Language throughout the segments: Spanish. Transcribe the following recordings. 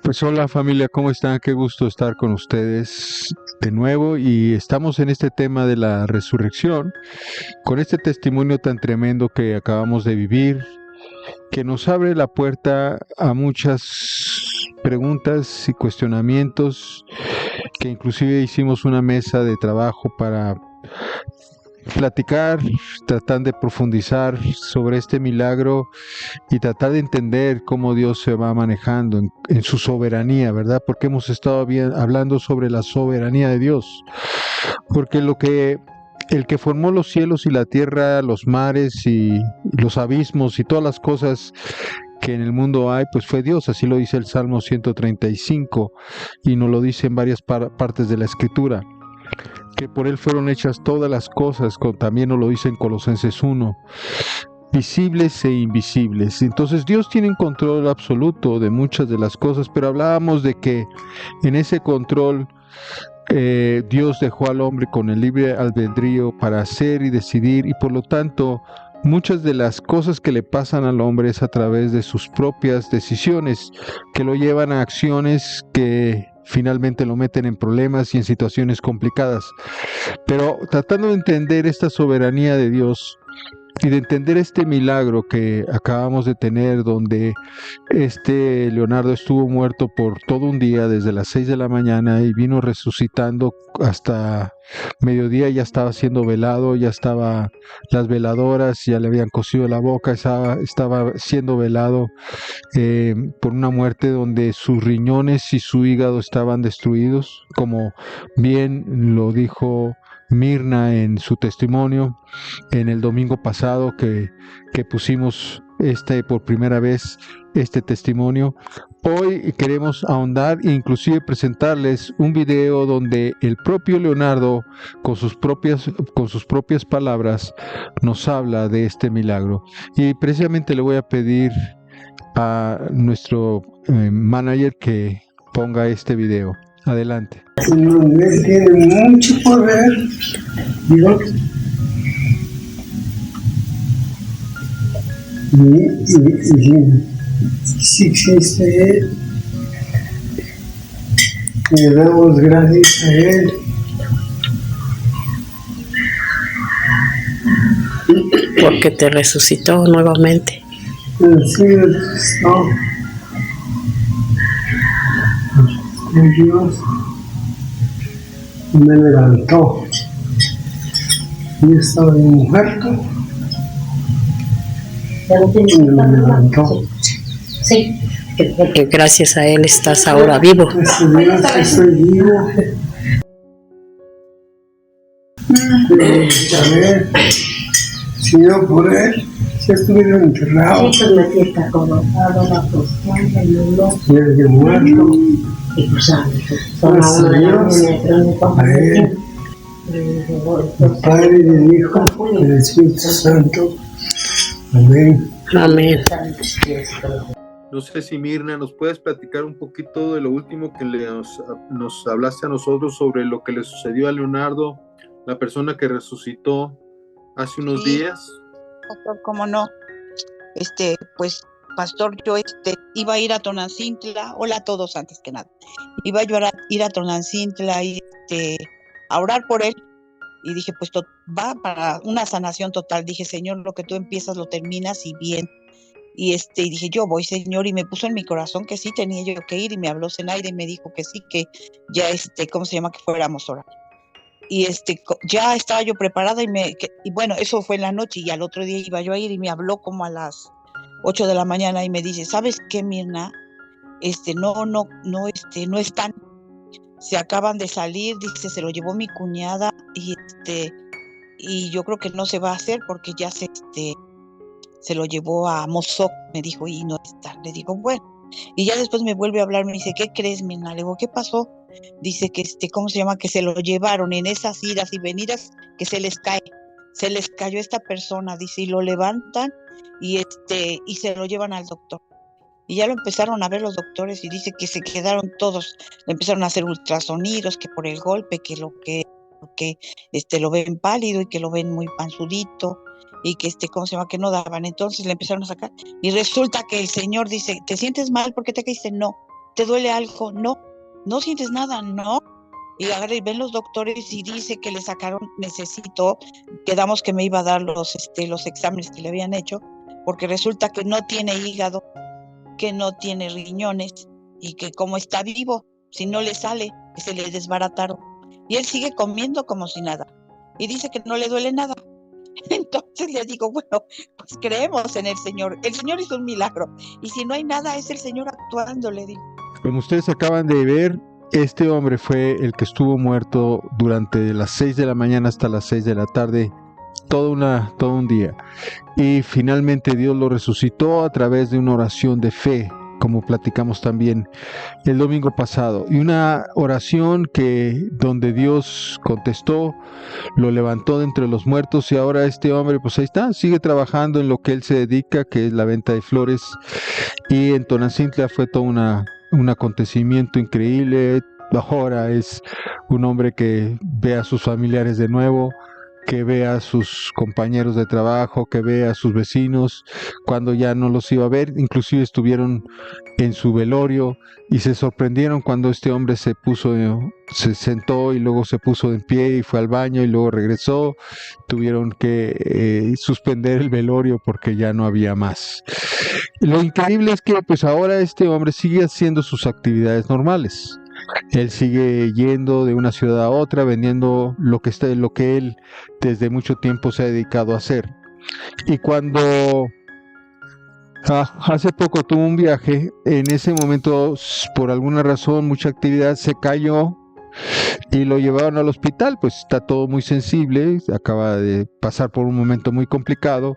Pues hola familia, ¿cómo están? Qué gusto estar con ustedes de nuevo y estamos en este tema de la resurrección, con este testimonio tan tremendo que acabamos de vivir, que nos abre la puerta a muchas preguntas y cuestionamientos, que inclusive hicimos una mesa de trabajo para platicar, tratar de profundizar sobre este milagro y tratar de entender cómo Dios se va manejando en su soberanía, ¿verdad? Porque hemos estado hablando sobre la soberanía de Dios. Porque el que formó los cielos y la tierra, los mares y los abismos y todas las cosas que en el mundo hay, pues fue Dios, así lo dice el Salmo 135 y nos lo dice en varias partes de la Escritura, que por Él fueron hechas todas las cosas, también nos lo dice en Colosenses 1, visibles e invisibles. Entonces Dios tiene un control absoluto de muchas de las cosas, pero hablábamos de que en ese control Dios dejó al hombre con el libre albedrío para hacer y decidir, y por lo tanto muchas de las cosas que le pasan al hombre es a través de sus propias decisiones, que lo llevan a acciones que finalmente lo meten en problemas y en situaciones complicadas. Pero tratando de entender esta soberanía de Dios y de entender este milagro que acabamos de tener, donde Leonardo estuvo muerto por todo un día, desde las 6 de la mañana, y vino resucitando hasta mediodía, ya estaba siendo velado, ya estaba las veladoras, ya le habían cosido la boca, estaba siendo velado por una muerte donde sus riñones y su hígado estaban destruidos, como bien lo dijo Mirna en su testimonio en el domingo pasado que pusimos por primera vez este testimonio. Hoy queremos ahondar e inclusive presentarles un video donde el propio Leonardo con sus propias palabras nos habla de este milagro. Y precisamente le voy a pedir a nuestro manager que ponga este video. Adelante. Él tiene mucho poder, Dios, y si existe Él, le damos gracias a Él. Porque te resucitó nuevamente. Sí, no. Dios me levantó. Yo estaba muerto. Y me levantó. Sí. Que gracias a Él estás ahora vivo. Gracias a Dios que estoy vivo. A ver, si no por Él, si estuviera enterrado. Sí, pues la fiesta colocado, la postal, el olor. Y el de muerto. Y pues Gracias a Dios, a Él, el Padre, el Hijo, el Espíritu Santo. Amén. Amén. No sé si Mirna, ¿nos puedes platicar un poquito de lo último que nos hablaste a nosotros sobre lo que le sucedió a Leonardo, la persona que resucitó hace unos días? Pastor, ¿cómo no? Pues, pastor, yo iba a ir a Tonantzintla. Hola a todos, antes que nada. Iba yo a ir a Tonantzintla y a orar por él. Y dije, pues va para una sanación total. Dije, Señor, lo que tú empiezas lo terminas y bien. Y dije, yo voy, Señor, y me puso en mi corazón que sí tenía yo que ir, y me habló Zenaida y me dijo que sí, que ya ¿cómo se llama? Que fuéramos a orar. Y ya estaba yo preparada y bueno, eso fue en la noche, y al otro día iba yo a ir y me habló como a las 8 de la mañana y me dice, ¿sabes qué, Mirna? No están, se acaban de salir, dice, se lo llevó mi cuñada y yo creo que no se va a hacer porque ya se lo llevó a Mozoc, me dijo, y no está. Le digo, bueno. Y ya después me vuelve a hablar, me dice, ¿qué crees, Mirna? Le digo, ¿qué pasó? Dice que ¿cómo se llama? Que se lo llevaron en esas idas y venidas, que se les cayó esta persona, dice, y lo levantan y se lo llevan al doctor. Y ya lo empezaron a ver los doctores y dice que se quedaron todos, le empezaron a hacer ultrasonidos, que por el golpe, que lo ven pálido y que lo ven muy panzudito, y que ¿cómo se llama? Que no daban. Entonces le empezaron a sacar y resulta que el señor dice, ¿te sientes mal? ¿Por qué te caíste? No, ¿te duele algo? No. ¿No sientes nada? No. Y agarra y ven los doctores y dice que le sacaron, quedamos que me iba a dar los exámenes que le habían hecho, porque resulta que no tiene hígado, que no tiene riñones, y que como está vivo, si no le sale, que se le desbarataron. Y él sigue comiendo como si nada. Y dice que no le duele nada. Entonces le digo, bueno, pues creemos en el Señor. El Señor hizo un milagro. Y si no hay nada, es el Señor actuando, le digo. Como ustedes acaban de ver, este hombre fue el que estuvo muerto durante las 6 de la mañana hasta las 6 de la tarde, todo un día. Y finalmente Dios lo resucitó a través de una oración de fe, como platicamos también el domingo pasado. Y una oración donde Dios contestó, lo levantó de entre los muertos, y ahora este hombre, pues ahí está, sigue trabajando en lo que él se dedica, que es la venta de flores. Y en Tonacintla fue todo un acontecimiento increíble. Ahora es un hombre que ve a sus familiares de nuevo, que ve a sus compañeros de trabajo, que ve a sus vecinos cuando ya no los iba a ver. Inclusive estuvieron en su velorio y se sorprendieron cuando este hombre se sentó y luego se puso de pie y fue al baño y luego regresó. Tuvieron que suspender el velorio porque ya no había más. Lo increíble es que pues ahora este hombre sigue haciendo sus actividades normales. Él sigue yendo de una ciudad a otra, vendiendo lo que él desde mucho tiempo se ha dedicado a hacer. Y cuando hace poco tuvo un viaje, en ese momento, por alguna razón, mucha actividad, se cayó y lo llevaron al hospital. Pues está todo muy sensible, acaba de pasar por un momento muy complicado,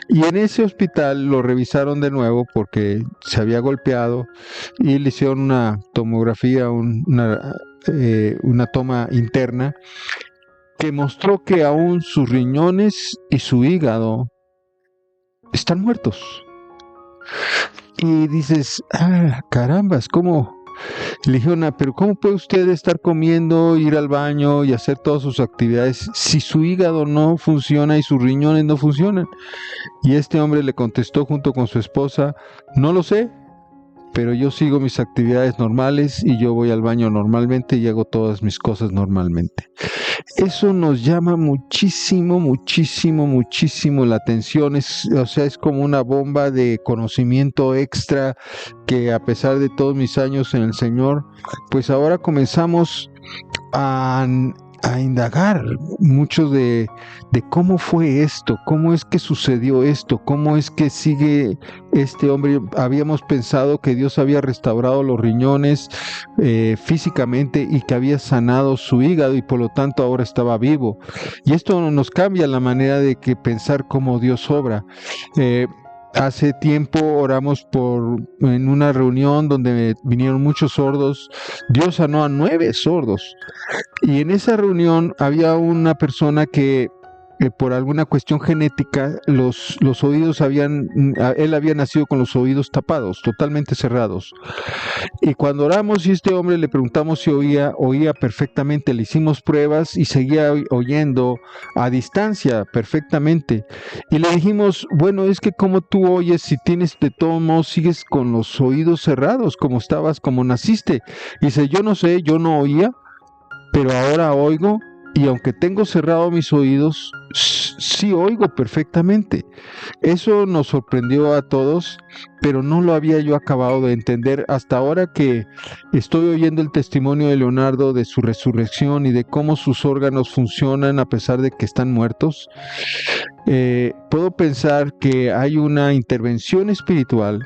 y en ese hospital lo revisaron de nuevo porque se había golpeado y le hicieron una tomografía, una toma interna que mostró que aún sus riñones y su hígado están muertos. Y dices, carambas, ¿cómo? Le dijeron, pero ¿cómo puede usted estar comiendo, ir al baño y hacer todas sus actividades si su hígado no funciona y sus riñones no funcionan? Y este hombre le contestó junto con su esposa, no lo sé, pero yo sigo mis actividades normales y yo voy al baño normalmente y hago todas mis cosas normalmente. Eso nos llama muchísimo, muchísimo, muchísimo la atención. Es como una bomba de conocimiento extra que, a pesar de todos mis años en el Señor, pues ahora comenzamos a indagar mucho de cómo fue esto, cómo es que sucedió esto, cómo es que sigue este hombre. Habíamos pensado que Dios había restaurado los riñones físicamente y que había sanado su hígado y por lo tanto ahora estaba vivo. Y esto nos cambia la manera de que pensar cómo Dios obra. Hace tiempo oramos en una reunión donde vinieron muchos sordos. Dios sanó a 9 sordos. Y en esa reunión había una persona que por alguna cuestión genética, los oídos él había nacido con los oídos tapados, totalmente cerrados. Y cuando oramos y este hombre le preguntamos si oía perfectamente, le hicimos pruebas y seguía oyendo a distancia perfectamente. Y le dijimos, bueno, es que como tú oyes, si tienes de todos modos, sigues con los oídos cerrados, como naciste. Y dice, yo no sé, yo no oía, pero ahora oigo. Y aunque tengo cerrados mis oídos, sí oigo perfectamente. Eso nos sorprendió a todos, pero no lo había yo acabado de entender hasta ahora que estoy oyendo el testimonio de Leonardo de su resurrección y de cómo sus órganos funcionan a pesar de que están muertos. Puedo pensar que hay una intervención espiritual.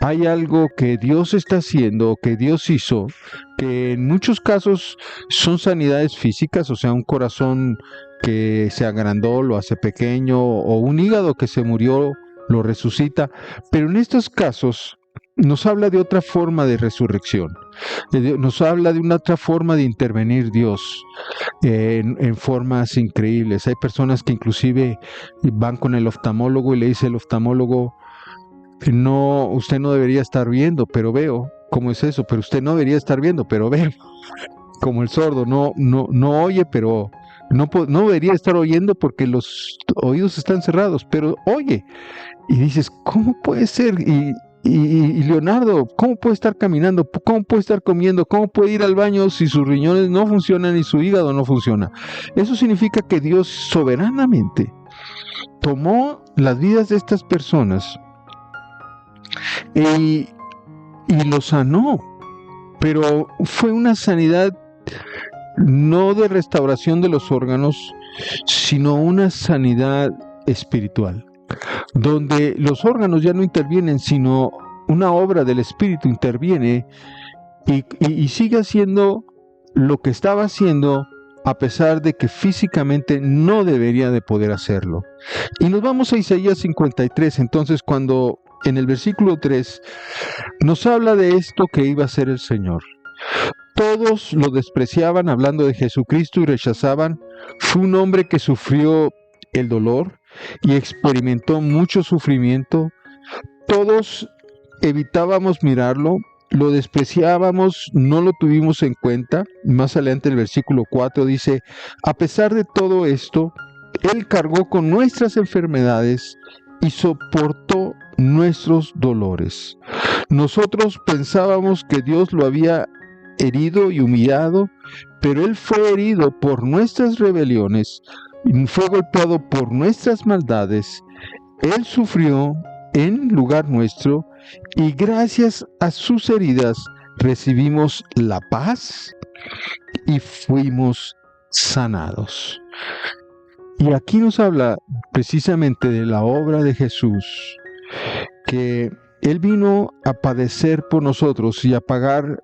Hay algo que Dios está haciendo, que Dios hizo, que en muchos casos son sanidades físicas, o sea, un corazón que se agrandó, lo hace pequeño, o un hígado que se murió, lo resucita, pero en estos casos nos habla de otra forma de resurrección, nos habla de una otra forma de intervenir Dios en formas increíbles. Hay personas que inclusive van con el oftalmólogo y le dice el oftalmólogo, no, usted no debería estar viendo, pero veo. ¿Cómo es eso? Pero usted no debería estar viendo, pero veo. Como el sordo, no oye, pero no debería estar oyendo porque los oídos están cerrados, pero oye. Y dices, ¿cómo puede ser? y Leonardo, ¿cómo puede estar caminando? ¿Cómo puede estar comiendo? ¿Cómo puede ir al baño si sus riñones no funcionan y su hígado no funciona? Eso significa que Dios soberanamente tomó las vidas de estas personas y los sanó, pero fue una sanidad no de restauración de los órganos, sino una sanidad espiritual, donde los órganos ya no intervienen, sino una obra del Espíritu interviene y sigue haciendo lo que estaba haciendo, a pesar de que físicamente no debería de poder hacerlo. Y nos vamos a Isaías 53, entonces, cuando en el versículo 3 nos habla de esto que iba a hacer el Señor. Todos lo despreciaban, hablando de Jesucristo, y rechazaban. Fue un hombre que sufrió el dolor y experimentó mucho sufrimiento. Todos evitábamos mirarlo, lo despreciábamos, no lo tuvimos en cuenta. Más adelante el versículo 4 dice: a pesar de todo esto, Él cargó con nuestras enfermedades y soportó nuestros dolores. Nosotros pensábamos que Dios lo había herido y humillado, pero Él fue herido por nuestras rebeliones, fue golpeado por nuestras maldades. Él sufrió en lugar nuestro, y gracias a sus heridas recibimos la paz y fuimos sanados. Y aquí nos habla precisamente de la obra de Jesús, que Él vino a padecer por nosotros y a pagar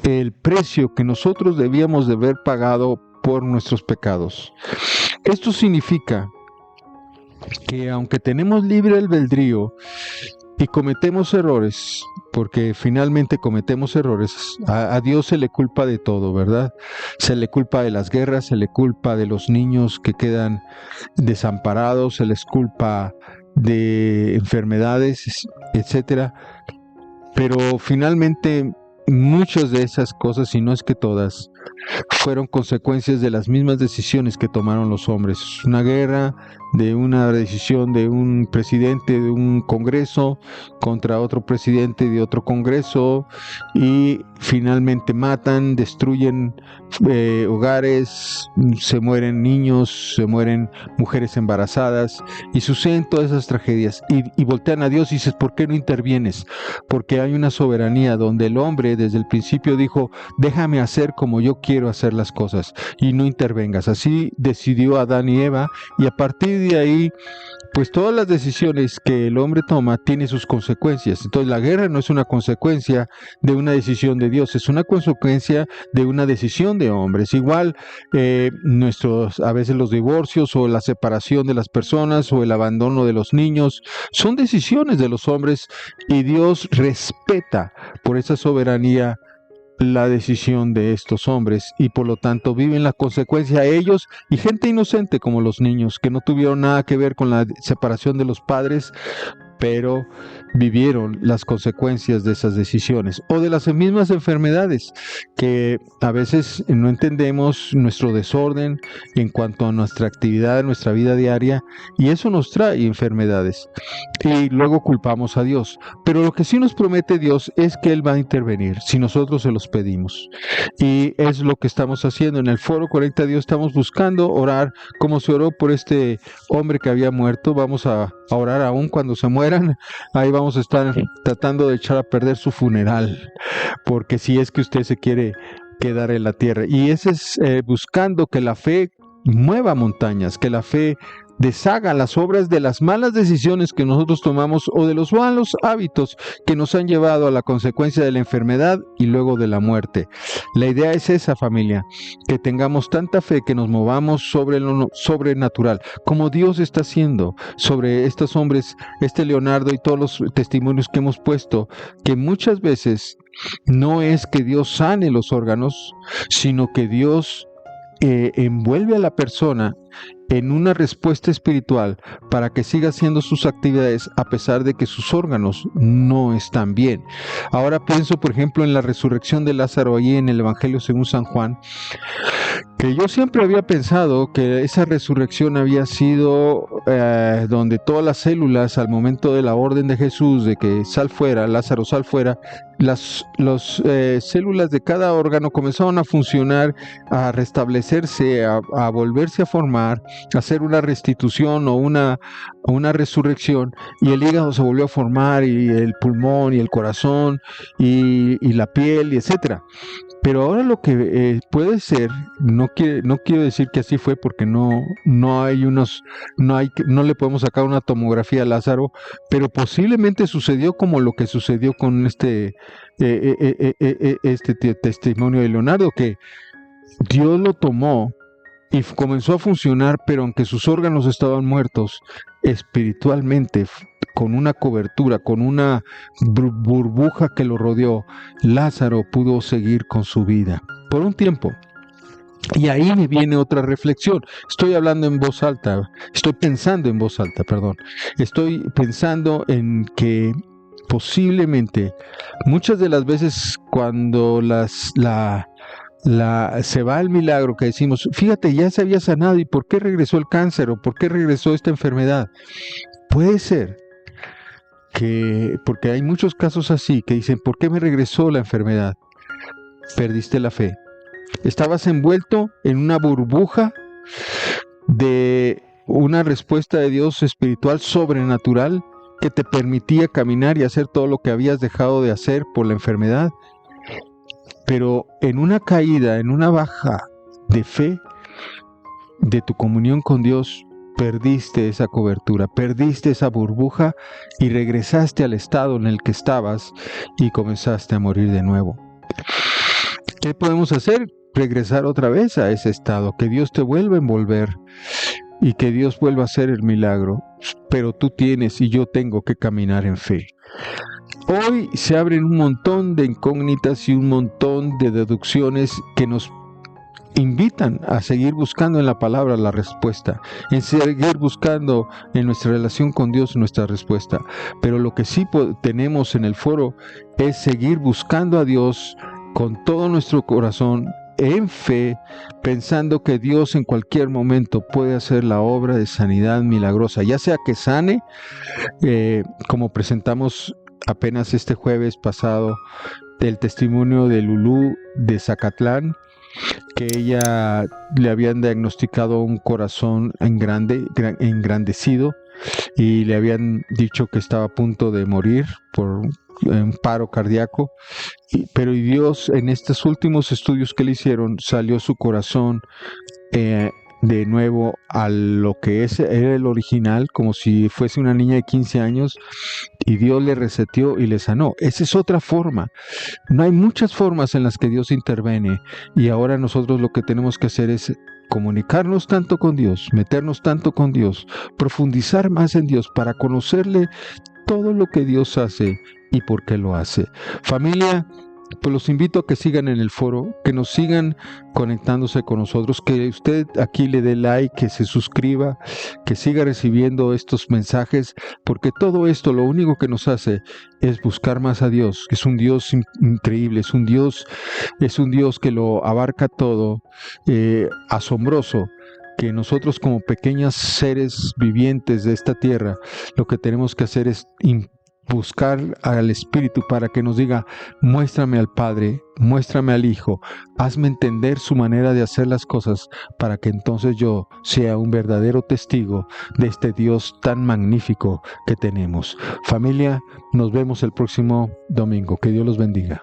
el precio que nosotros debíamos de haber pagado por nuestros pecados. Esto significa que aunque tenemos libre albedrío y cometemos errores, porque finalmente cometemos errores, a Dios se le culpa de todo, ¿verdad? Se le culpa de las guerras, se le culpa de los niños que quedan desamparados, se les culpa de enfermedades, etcétera. Pero finalmente muchas de esas cosas, si no es que todas, fueron consecuencias de las mismas decisiones que tomaron los hombres. Una guerra, de una decisión de un presidente de un congreso contra otro presidente de otro congreso, y finalmente matan, destruyen hogares, se mueren niños, se mueren mujeres embarazadas, y suceden todas esas tragedias, y voltean a Dios y dices: ¿por qué no intervienes? Porque hay una soberanía donde el hombre desde el principio dijo: déjame hacer como yo quiero hacer las cosas y no intervengas. Así decidió Adán y Eva, y a partir de ahí, pues todas las decisiones que el hombre toma tienen sus consecuencias. Entonces la guerra no es una consecuencia de una decisión de Dios, es una consecuencia de una decisión de hombres. Igual a veces los divorcios o la separación de las personas o el abandono de los niños son decisiones de los hombres, y Dios respeta por esa soberanía la decisión de estos hombres, y por lo tanto viven la consecuencia ellos y gente inocente como los niños que no tuvieron nada que ver con la separación de los padres, pero vivieron las consecuencias de esas decisiones, o de las mismas enfermedades que a veces no entendemos nuestro desorden en cuanto a nuestra actividad, nuestra vida diaria, y eso nos trae enfermedades y luego culpamos a Dios. Pero lo que sí nos promete Dios es que Él va a intervenir si nosotros se los pedimos, y es lo que estamos haciendo en el Foro 40 Dios. Estamos buscando orar como se oró por este hombre que había muerto. Vamos a orar aún cuando se mueran. Ahí vamos a estar tratando de echar a perder su funeral, porque si es que usted se quiere quedar en la tierra. Y ese es buscando que la fe mueva montañas, que la fe deshaga las obras de las malas decisiones que nosotros tomamos o de los malos hábitos que nos han llevado a la consecuencia de la enfermedad y luego de la muerte. La idea es esa, familia, que tengamos tanta fe que nos movamos sobre lo sobrenatural, como Dios está haciendo sobre estos hombres, Leonardo y todos los testimonios que hemos puesto, que muchas veces no es que Dios sane los órganos, sino que Dios envuelve a la persona en una respuesta espiritual para que siga haciendo sus actividades a pesar de que sus órganos no están bien. Ahora pienso, por ejemplo, en la resurrección de Lázaro allí en el Evangelio según San Juan, que yo siempre había pensado que esa resurrección había sido donde todas las células al momento de la orden de Jesús de que sal fuera, Lázaro sal fuera, las células de cada órgano comenzaron a funcionar, a restablecerse, a volverse a formar, a hacer una restitución o una resurrección, y el hígado se volvió a formar, y el pulmón, y el corazón, y la piel, y etcétera. Pero ahora lo que puede ser, no quiero decir que así fue, porque no le podemos sacar una tomografía a Lázaro, pero posiblemente sucedió como lo que sucedió con este testimonio de Leonardo, que Dios lo tomó y comenzó a funcionar, pero aunque sus órganos estaban muertos, espiritualmente, con una cobertura, con una burbuja que lo rodeó, Lázaro pudo seguir con su vida por un tiempo. Y ahí me viene otra reflexión. Estoy hablando en voz alta, estoy pensando en voz alta, perdón. Estoy pensando en que posiblemente muchas de las veces cuando se va el milagro, que decimos, fíjate, ya se había sanado, ¿y por qué regresó el cáncer? ¿O por qué regresó esta enfermedad? Puede ser que, porque hay muchos casos así, que dicen, ¿por qué me regresó la enfermedad? Perdiste la fe. Estabas envuelto en una burbuja de una respuesta de Dios espiritual sobrenatural que te permitía caminar y hacer todo lo que habías dejado de hacer por la enfermedad. Pero en una caída, en una baja de fe, de tu comunión con Dios, perdiste esa cobertura, perdiste esa burbuja y regresaste al estado en el que estabas y comenzaste a morir de nuevo. ¿Qué podemos hacer? Regresar otra vez a ese estado, que Dios te vuelva a envolver y que Dios vuelva a hacer el milagro, pero tú tienes y yo tengo que caminar en fe. Hoy se abren un montón de incógnitas y un montón de deducciones que nos invitan a seguir buscando en la palabra la respuesta, en seguir buscando en nuestra relación con Dios nuestra respuesta. Pero lo que sí tenemos en el foro es seguir buscando a Dios con todo nuestro corazón, en fe, pensando que Dios en cualquier momento puede hacer la obra de sanidad milagrosa, ya sea que sane, como presentamos apenas este jueves pasado el testimonio de Lulú de Zacatlán, que ella le habían diagnosticado un corazón engrandecido y le habían dicho que estaba a punto de morir por un paro cardíaco, pero Dios en estos últimos estudios que le hicieron salió su corazón de nuevo a lo que era el original, como si fuese una niña de 15 años, y Dios le reseteó y le sanó. Esa es otra forma. No hay muchas formas en las que Dios interviene, y ahora nosotros lo que tenemos que hacer es comunicarnos tanto con Dios, meternos tanto con Dios, profundizar más en Dios para conocerle todo lo que Dios hace y por qué lo hace. Familia, pues los invito a que sigan en el foro, que nos sigan conectándose con nosotros, que usted aquí le dé like, que se suscriba, que siga recibiendo estos mensajes, porque todo esto lo único que nos hace es buscar más a Dios, que es un Dios increíble, es un Dios que lo abarca todo, asombroso, que nosotros como pequeños seres vivientes de esta tierra, lo que tenemos que hacer es buscar al Espíritu para que nos diga, muéstrame al Padre, muéstrame al Hijo, hazme entender su manera de hacer las cosas para que entonces yo sea un verdadero testigo de este Dios tan magnífico que tenemos. Familia, nos vemos el próximo domingo. Que Dios los bendiga.